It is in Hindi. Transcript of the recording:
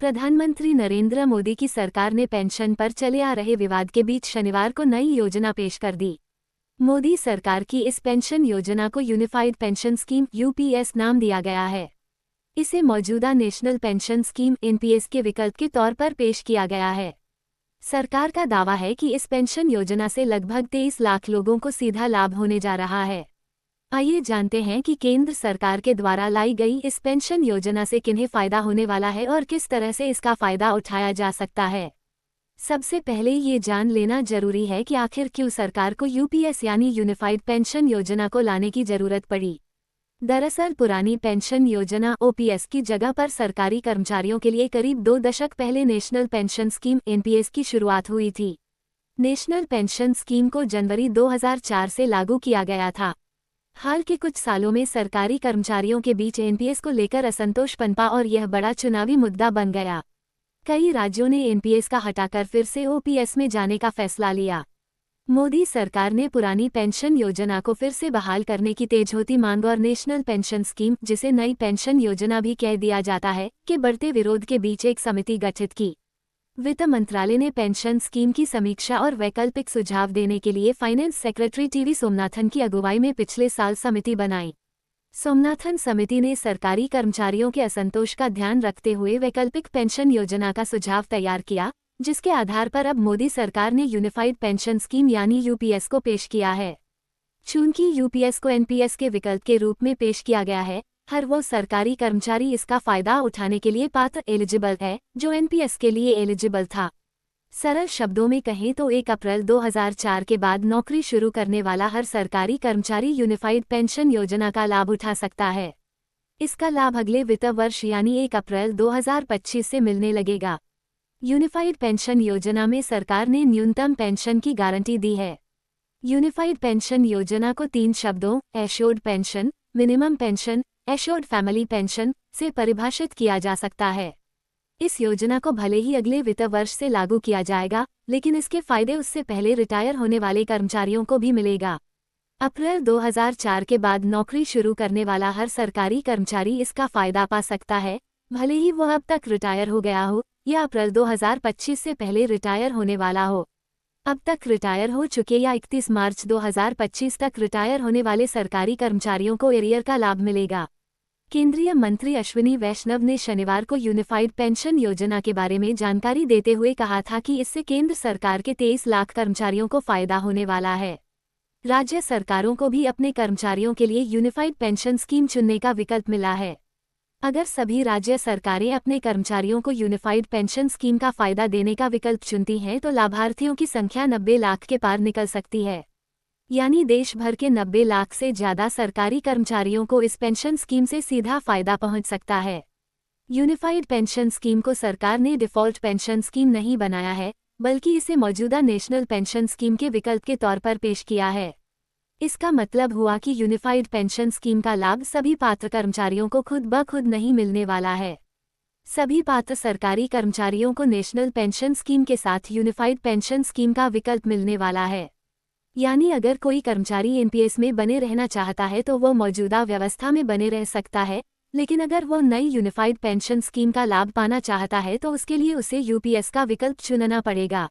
प्रधानमंत्री नरेंद्र मोदी की सरकार ने पेंशन पर चले आ रहे विवाद के बीच शनिवार को नई योजना पेश कर दी। मोदी सरकार की इस पेंशन योजना को यूनिफाइड पेंशन स्कीम (यूपीएस) नाम दिया गया है। इसे मौजूदा नेशनल पेंशन स्कीम (एनपीएस) के विकल्प के तौर पर पेश किया गया है। सरकार का दावा है कि इस पेंशन योजना से लगभग 23 लाख लोगों को सीधा लाभ होने जा रहा है। आइए जानते हैं कि केंद्र सरकार के द्वारा लाई गई इस पेंशन योजना से किन्हें फायदा होने वाला है और किस तरह से इसका फायदा उठाया जा सकता है। सबसे पहले ये जान लेना जरूरी है कि आखिर क्यों सरकार को यूपीएस यानी यूनिफाइड पेंशन योजना को लाने की जरूरत पड़ी। दरअसल पुरानी पेंशन योजना ओपीएस की जगह पर सरकारी कर्मचारियों के लिए करीब 2 दशक पहले नेशनल पेंशन स्कीम (एनपीएस) की शुरुआत हुई थी। नेशनल पेंशन स्कीम को जनवरी 2004 से लागू किया गया था। हाल के कुछ सालों में सरकारी कर्मचारियों के बीच एनपीएस को लेकर असंतोष पनपा और यह बड़ा चुनावी मुद्दा बन गया। कई राज्यों ने एनपीएस का हटाकर फिर से ओपीएस में जाने का फैसला लिया। मोदी सरकार ने पुरानी पेंशन योजना को फिर से बहाल करने की तेज होती मांग और नेशनल पेंशन स्कीम, जिसे नई पेंशन योजना भी कह दिया जाता है, के बढ़ते विरोध के बीच एक समिति गठित की। वित्त मंत्रालय ने पेंशन स्कीम की समीक्षा और वैकल्पिक सुझाव देने के लिए फाइनेंस सेक्रेटरी टीवी सोमनाथन की अगुवाई में पिछले साल समिति बनाई। सोमनाथन समिति ने सरकारी कर्मचारियों के असंतोष का ध्यान रखते हुए वैकल्पिक पेंशन योजना का सुझाव तैयार किया, जिसके आधार पर अब मोदी सरकार ने यूनिफाइड पेंशन स्कीम यानी यूपीएस को पेश किया है। चूंकि यूपीएस को एनपीएस के विकल्प के रूप में पेश किया गया है, हर वो सरकारी कर्मचारी इसका फायदा उठाने के लिए पात्र एलिजिबल है जो एनपीएस के लिए एलिजिबल था। सरल शब्दों में कहें तो 1 अप्रैल 2004 के बाद नौकरी शुरू करने वाला हर सरकारी कर्मचारी यूनिफाइड पेंशन योजना का लाभ उठा सकता है। इसका लाभ अगले वित्त वर्ष यानी 1 अप्रैल 2025 से मिलने लगेगा। यूनिफाइड पेंशन योजना में सरकार ने न्यूनतम पेंशन की गारंटी दी है। यूनिफाइड पेंशन योजना को 3 शब्दों assured pension, minimum pension, assured family pension से परिभाषित किया जा सकता है। इस योजना को भले ही अगले वित्त वर्ष से लागू किया जाएगा, लेकिन इसके फायदे उससे पहले रिटायर होने वाले कर्मचारियों को भी मिलेगा। अप्रैल 2004 के बाद नौकरी शुरू करने वाला हर सरकारी कर्मचारी इसका फायदा पा सकता है, भले ही वह अब तक रिटायर हो गया हो या अप्रैल 2025 से पहले रिटायर होने वाला हो। अब तक रिटायर हो चुके या 31 मार्च 2025 तक रिटायर होने वाले सरकारी कर्मचारियों को एरियर का लाभ मिलेगा। केंद्रीय मंत्री अश्विनी वैष्णव ने शनिवार को यूनिफाइड पेंशन योजना के बारे में जानकारी देते हुए कहा था कि इससे केंद्र सरकार के 23 लाख कर्मचारियों को फायदा होने वाला है। राज्य सरकारों को भी अपने कर्मचारियों के लिए यूनिफाइड पेंशन स्कीम चुनने का विकल्प मिला है। अगर सभी राज्य सरकारें अपने कर्मचारियों को यूनिफाइड पेंशन स्कीम का फायदा देने का विकल्प चुनती हैं तो लाभार्थियों की संख्या 90 लाख के पार निकल सकती है। यानी देश भर के 90 लाख से ज्यादा सरकारी कर्मचारियों को इस पेंशन स्कीम से सीधा फायदा पहुंच सकता है। यूनिफाइड पेंशन स्कीम को सरकार ने डिफ़ॉल्ट पेंशन स्कीम नहीं बनाया है, बल्कि इसे मौजूदा नेशनल पेंशन स्कीम के विकल्प के तौर पर पेश किया है। इसका मतलब हुआ कि यूनिफाइड पेंशन स्कीम का लाभ सभी पात्र कर्मचारियों को खुद ब खुद नहीं मिलने वाला है। सभी पात्र सरकारी कर्मचारियों को नेशनल पेंशन स्कीम के साथ यूनिफाइड पेंशन स्कीम का विकल्प मिलने वाला है। यानी अगर कोई कर्मचारी एनपीएस में बने रहना चाहता है तो वो मौजूदा व्यवस्था में बने रह सकता है, लेकिन अगर वो नई यूनिफाइड पेंशन स्कीम का लाभ पाना चाहता है तो उसके लिए उसे यूपीएस का विकल्प चुनना पड़ेगा।